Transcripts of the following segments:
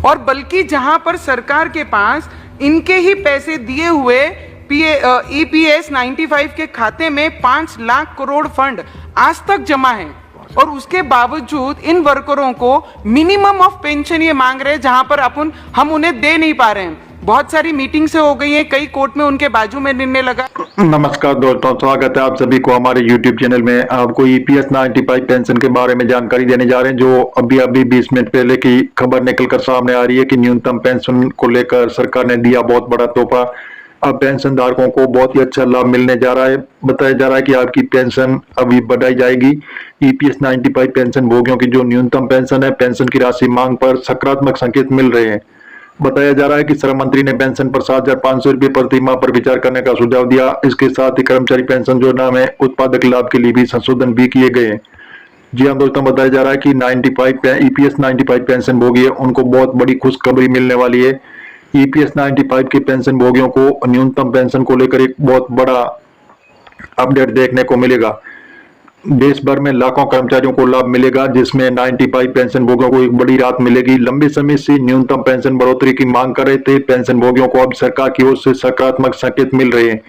और बल्कि जहां पर सरकार के पास इनके ही पैसे दिए हुए EPS 95 के खाते में 5 लाख करोड़ फंड आज तक जमा है, और उसके बावजूद इन वर्करों को मिनिमम ऑफ पेंशन ये मांग रहे हैं, जहां पर हम उन्हें दे नहीं पा रहे हैं। बहुत सारी मीटिंग से हो गई है, कई कोर्ट में उनके बाजू में निर्णय लगा। नमस्कार दोस्तों, स्वागत है आप सभी को हमारे YouTube चैनल में। आपको EPS 95 पेंशन के बारे में जानकारी देने जा रहे हैं, जो अभी 20 मिनट पहले की खबर निकलकर सामने आ रही है कि न्यूनतम पेंशन को लेकर सरकार ने दिया बहुत बड़ा तोहफा। अब पेंशन धारकों को बहुत ही अच्छा लाभ मिलने जा रहा है। बताया जा रहा है कि आपकी पेंशन अभी बढ़ाई जाएगी। EPS 95 पेंशन भोगियों की जो न्यूनतम पेंशन है, पेंशन की राशि मांग पर सकारात्मक संकेत मिल रहे हैं। बताया जा रहा है कि श्रम मंत्री ने पेंशन पर 7,500 रुपये प्रति माह पर विचार करने का सुझाव दिया। इसके साथ ही कर्मचारी पेंशन योजना में उत्पादक लाभ के लिए भी संशोधन भी किए गए। जी हाँ दोस्तों, बताया जा रहा है कि EPS 95 पेंशन भोगी है, उनको बहुत बड़ी खुशखबरी मिलने वाली है। EPS 95 के पेंशन भोगियों को न्यूनतम पेंशन को लेकर एक बहुत बड़ा अपडेट देखने को मिलेगा। देश भर में लाखों कर्मचारियों को लाभ मिलेगा, जिसमें 95 पेंशन भोगियों को एक बड़ी राहत मिलेगी। लंबे समय से न्यूनतम पेंशन बढ़ोतरी की मांग कर रहे थे पेंशन भोगियों को अब सरकार की ओर से सकारात्मक संकेत मिल रहे हैं।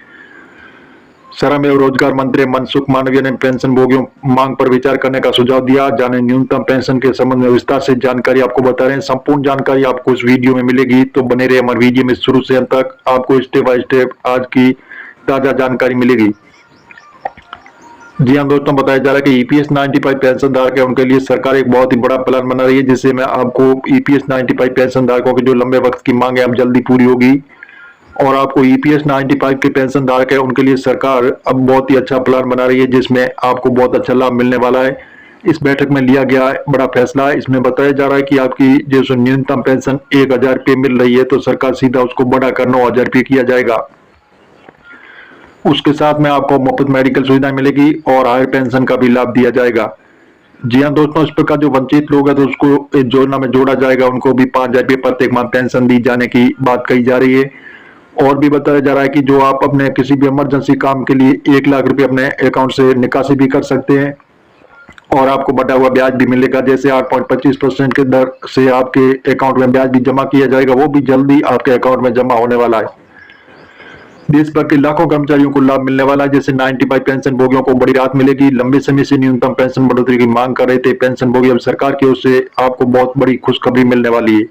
श्रम एवं रोजगार मंत्री मनसुख मांडविया ने पेंशन भोगियों मांग पर विचार करने का सुझाव दिया। जाने न्यूनतम पेंशन के संबंध में विस्तार से जानकारी आपको बता रहे हैं। संपूर्ण जानकारी आपको इस वीडियो में मिलेगी, तो बने रहे हमारे वीडियो में शुरू से अंत तक। आपको स्टेप बाय स्टेप आज की ताजा जानकारी मिलेगी। जी हाँ दोस्तों, बताया जा रहा है कि EPS 95 पेंशन धारक है, उनके लिए सरकार एक बहुत ही बड़ा प्लान बना रही है, जिससे मैं आपको EPS 95 पेंशन धारकों की जो लंबे वक्त की मांग है अब जल्दी पूरी होगी। और आपको EPS 95 के पेंशन धारक है, उनके लिए सरकार अब बहुत ही अच्छा प्लान बना रही है, जिसमें आपको बहुत अच्छा लाभ मिलने वाला है। इस बैठक में लिया गया बड़ा फैसला है। इसमें बताया जा रहा है कि आपकी जो न्यूनतम पेंशन 1,000 रुपये मिल रही है, तो सरकार सीधा उसको बढ़ाकर 9,000 रुपये किया जाएगा। उसके साथ में आपको मुफ्त मेडिकल सुविधाएं मिलेगी और हायर पेंशन का भी लाभ दिया जाएगा। जी हाँ दोस्तों, इस प्रकार जो वंचित लोग हैं तो उसको योजना में जोड़ा जाएगा, उनको भी 5,000 रुपये प्रत्येक माह पेंशन दी जाने की बात कही जा रही है। और भी बताया जा रहा है कि जो आप अपने किसी भी इमरजेंसी काम के लिए 1 लाख रुपये अपने अकाउंट से निकासी भी कर सकते हैं, और आपको बढ़ा हुआ ब्याज भी मिलेगा। जैसे 8.25% के दर से आपके अकाउंट में ब्याज भी जमा किया जाएगा, वो भी जल्दी आपके अकाउंट में जमा होने वाला है। देश भर के लाखों कर्मचारियों को लाभ मिलने वाला है। जैसे 95 पेंशन भोगियों को बड़ी राहत मिलेगी। लंबे समय से न्यूनतम पेंशन बढ़ोतरी की मांग कर रहे थे पेंशन भोगी, अब सरकार की ओर से आपको बहुत बड़ी खुशखबरी मिलने वाली है।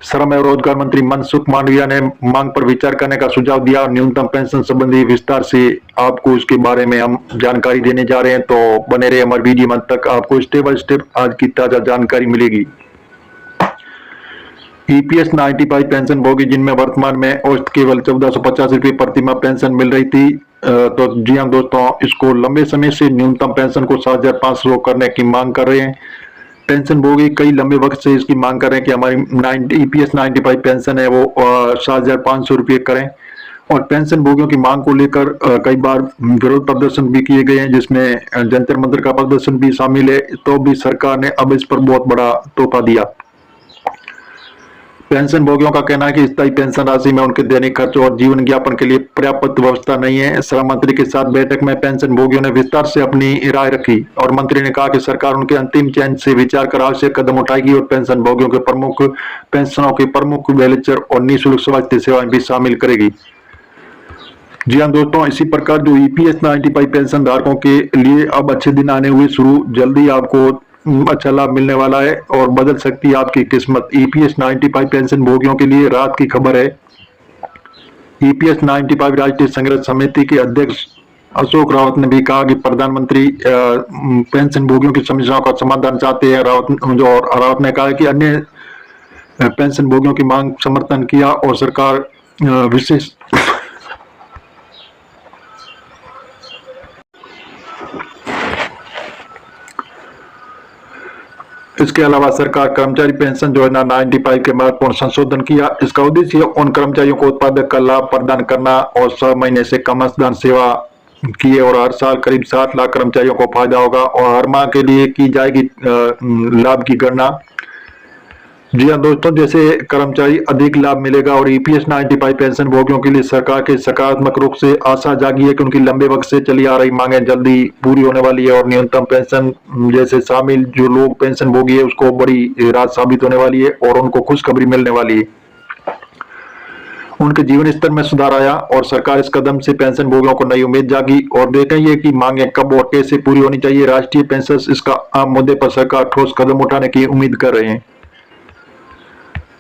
श्रम एवं रोजगार मंत्री मनसुख मांडविया ने मांग पर विचार करने का सुझाव दिया। न्यूनतम पेंशन संबंधी विस्तार से आपको इसके बारे में हम जानकारी देने जा रहे हैं, तो बने रहे हमारे वीडियो में अंत तक। आपको स्टेप बाय स्टेप आज की ताजा जानकारी मिलेगी। EPS 95 पेंशन भोगी जिनमें वर्तमान में औसत केवल 1450 रुपये प्रति माह पेंशन मिल रही थी, तो जी हाँ दोस्तों, इसको लंबे समय से न्यूनतम पेंशन को 7,500 करने की मांग कर रहे हैं। पेंशन भोगी कई लंबे वक्त से इसकी मांग कर रहे हैं कि हमारी EPS 95 पेंशन है वो 7,500 रुपये करें। और पेंशन भोगियों की मांग को लेकर कई बार विरोध प्रदर्शन भी किए गए हैं, जिसमें जंतर मंतर का प्रदर्शन भी शामिल है। तो भी सरकार ने अब इस पर बहुत बड़ा तोहफा दिया। पेंशन भोगियों का कहना है कि स्थायी पेंशन राशि में उनके दैनिक खर्च और जीवन यापन के लिए पर्याप्त व्यवस्था नहीं है। श्रम मंत्री के साथ बैठक में पेंशन भोगियों ने विस्तार से अपनी राय रखी, और मंत्री ने कहा कि सरकार उनके अंतिम चयन से विचार कर आवश्यक कदम उठाएगी और पेंशन भोगियों के प्रमुख पेंशनों के प्रमुख वेलचर और निःशुल्क स्वास्थ्य सेवाएं भी शामिल करेगी। जी हाँ दोस्तों, इसी प्रकार जो EPS 95 पेंशन धारकों के लिए अब अच्छे दिन आने हुए शुरू। जल्दी आपको अच्छा लाभ मिलने वाला है और बदल सकती है आपकी किस्मत। EPS 95 पेंशन भोगियों के लिए राहत की खबर है। EPS 95 राष्ट्रीय संघर्ष समिति के अध्यक्ष अशोक रावत ने भी कहा कि प्रधानमंत्री पेंशन भोगियों की समस्याओं का समाधान चाहते हैं। रावत ने कहा कि अन्य पेंशन भोगियों की मांग समर्थन किया और सरकार विशेष इसके अलावा सरकार कर्मचारी पेंशन योजना 95 के महत्वपूर्ण संशोधन किया। इसका उद्देश्य उन कर्मचारियों को उत्पादक का लाभ प्रदान करना और 6 महीने से कम अंशदान सेवा किए और हर साल करीब 7 लाख कर्मचारियों को फायदा होगा, और हर माह के लिए की जाएगी लाभ की गणना। जी हाँ दोस्तों, जैसे कर्मचारी अधिक लाभ मिलेगा और ईपीएस 95 पेंशन भोगियों के लिए सरकार के सकारात्मक रूप से आशा जागी है कि उनकी लंबे वक्त से चली आ रही मांगें जल्दी पूरी होने वाली है और न्यूनतम पेंशन जैसे शामिल जो लोग पेंशन भोगी है उसको बड़ी राहत साबित होने वाली है और उनको खुशखबरी मिलने वाली है। उनके जीवन स्तर में सुधार आया और सरकार इस कदम से पेंशन भोगियों को नई उम्मीद जागी और देखेंगे कि मांगें कब और कैसे पूरी होनी चाहिए। राष्ट्रीय पेंशन इसका आम मुद्दे पर सरकार ठोस कदम उठाने की उम्मीद कर रहे हैं।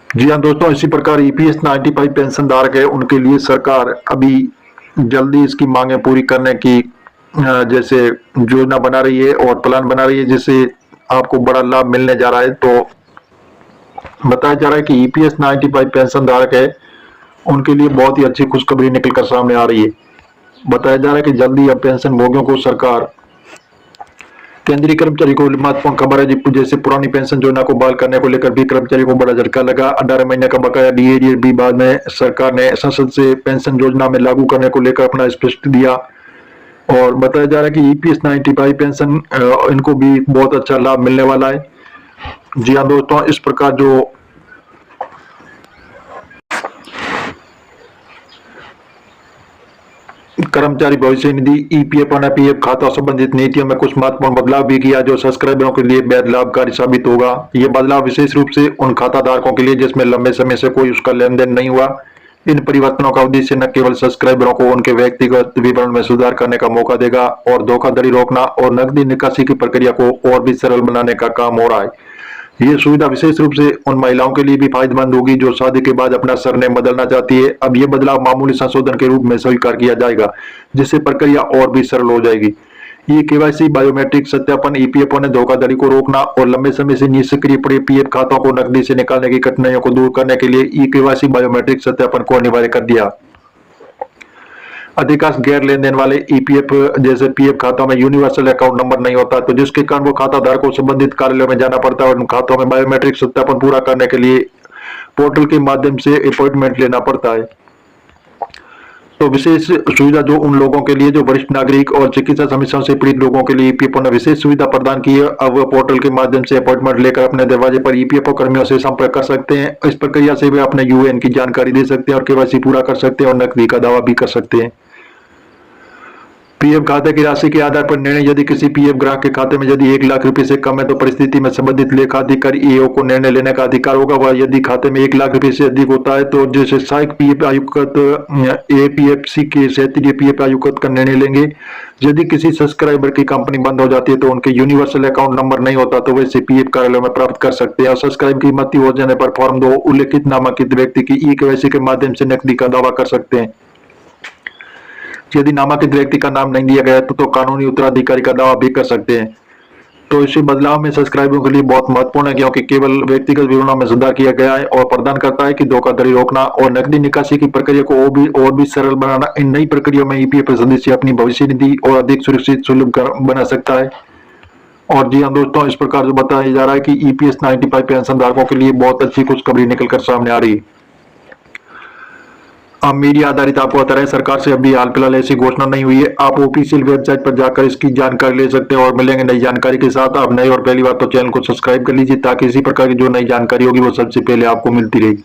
जी हाँ दोस्तों, इसी प्रकार ईपीएस 95 पेंशन धारक है उनके लिए सरकार अभी जल्दी इसकी मांगे पूरी करने की जैसे योजना बना रही है और प्लान बना रही है जिससे आपको बड़ा लाभ मिलने जा रहा है। तो बताया जा रहा है कि ईपीएस 95 पेंशन धारक है उनके लिए बहुत ही अच्छी खुशखबरी निकलकर सामने आ रही है। बताया जा रहा है कि जल्दी अब पेंशन भोगियों को सरकार केंद्रीय कर्मचारी को महत्वपूर्ण खबर है जैसे पुरानी पेंशन योजना को बहाल करने को लेकर भी कर्मचारी को बड़ा झटका लगा। 18 महीने का बकाया डीए भी बाद में सरकार ने संसद से पेंशन योजना में लागू करने को लेकर अपना स्पष्ट दिया और बताया जा रहा है कि ईपीएस 95 पेंशन इनको भी बहुत अच्छा लाभ मिलने वाला है। जी हाँ दोस्तों, इस प्रकार जो कर्मचारी भविष्य निधि ईपीएफ और पीएफ खाता संबंधित नीतियों में कुछ महत्वपूर्ण बदलाव भी किया जो सब्सक्राइबरों के लिए बेहद लाभकारी साबित होगा। ये बदलाव विशेष रूप से उन खाता धारकों के लिए जिसमें लंबे समय से कोई उसका लेन देन नहीं हुआ। इन परिवर्तनों का उद्देश्य न केवल सब्सक्राइबरों को उनके व्यक्तिगत विवरण में सुधार करने का मौका देगा और धोखाधड़ी रोकना और नकदी निकासी की प्रक्रिया को और भी सरल बनाने का काम हो रहा है। ये सुविधा विशेष रूप से उन महिलाओं के लिए भी फायदेमंद होगी जो शादी के बाद अपना सरनेम बदलना चाहती है। अब ये बदलाव मामूली संशोधन के रूप में स्वीकार किया जाएगा जिससे प्रक्रिया और भी सरल हो जाएगी। ये केवाईसी बायोमेट्रिक सत्यापन ईपीएफओ ने धोखाधड़ी को रोकना और लंबे समय से निष्क्रिय पड़े पीएफ खातों को नकदी से निकालने की कठिनाइयों को दूर करने के लिए ई केवाईसी बायोमेट्रिक सत्यापन को अनिवार्य कर दिया। अधिकांश गैर लेन देन वाले ईपीएफ जैसे पीएफ खातों में यूनिवर्सल अकाउंट नंबर नहीं होता तो जिसके कारण वो खाता धारक को संबंधित कार्यालय में जाना पड़ता है और उन खातों में बायोमेट्रिक सत्यापन पूरा करने के लिए पोर्टल के माध्यम से अपॉइंटमेंट लेना पड़ता है। तो विशेष सुविधा जो उन लोगों के लिए जो वरिष्ठ नागरिक और चिकित्सा समस्याओं से पीड़ित लोगों के लिए ईपीएफओ ने विशेष सुविधा प्रदान की है। अब वह पोर्टल के माध्यम से अपॉइंटमेंट लेकर अपने दरवाजे पर ईपीएफओ कर्मियों से संपर्क कर सकते हैं। इस प्रक्रिया से वे अपने यूएएन की जानकारी दे सकते हैं और केवाईसी पूरा कर सकते हैं और नकदी का दावा भी कर सकते हैं। पीएफ खाते की राशि के आधार पर निर्णय यदि किसी पीएफ ग्राहक के खाते में यदि 1 लाख रुपए से कम है तो परिस्थिति में संबंधित लेखाधिकारी ईओ को निर्णय लेने का अधिकार होगा। वह यदि खाते में 1 लाख रुपए से अधिक होता है तो जैसे सहायक पीएफ आयुक्त एपीएफसी के क्षेत्रीय पीएफ आयुक्त का निर्णय लेंगे। यदि किसी सब्सक्राइबर की कंपनी बंद हो जाती है तो उनके यूनिवर्सल अकाउंट नंबर नहीं होता तो वैसे पीएफ कार्यालय में प्राप्त कर सकते हैं और सब्सक्राइब की मृत्यु हो जाने पर फॉर्म 2 उल्लेखित नामांकित व्यक्ति की ई केवाईसी के माध्यम से नकदी का दावा कर सकते हैं। यदि नामांकित व्यक्ति का नाम नहीं दिया गया तो कानूनी उत्तराधिकारी का दावा भी कर सकते हैं। तो इस बदलाव में सब्सक्राइबरों के लिए बहुत महत्वपूर्ण है क्योंकि केवल व्यक्तिगत विवरणों में सुधार किया गया है और प्रदान करता है कि धोखाधड़ी रोकना और नकदी निकासी की प्रक्रिया को और भी सरल बनाना। इन नई प्रक्रिया में ईपीएफ सदस्य अपनी भविष्य निधि और अधिक सुरक्षित सुलभ बना सकता है। और जी हाँ दोस्तों, इस प्रकार जो बताया जा रहा है कि ईपीएस 95 पेंशन धारकों के लिए बहुत अच्छी खुशखबरी निकलकर सामने आ रही है। अब मीडिया आधारित आपको बता रहे हैं सरकार से अभी हाल फिलहाल ऐसी घोषणा नहीं हुई है। आप ऑफिशियल वेबसाइट पर जाकर इसकी जानकारी ले सकते हैं और मिलेंगे नई जानकारी के साथ। आप नए और पहली बार तो चैनल को सब्सक्राइब कर लीजिए ताकि इसी प्रकार की जो नई जानकारी होगी वो सबसे पहले आपको मिलती रहेगी।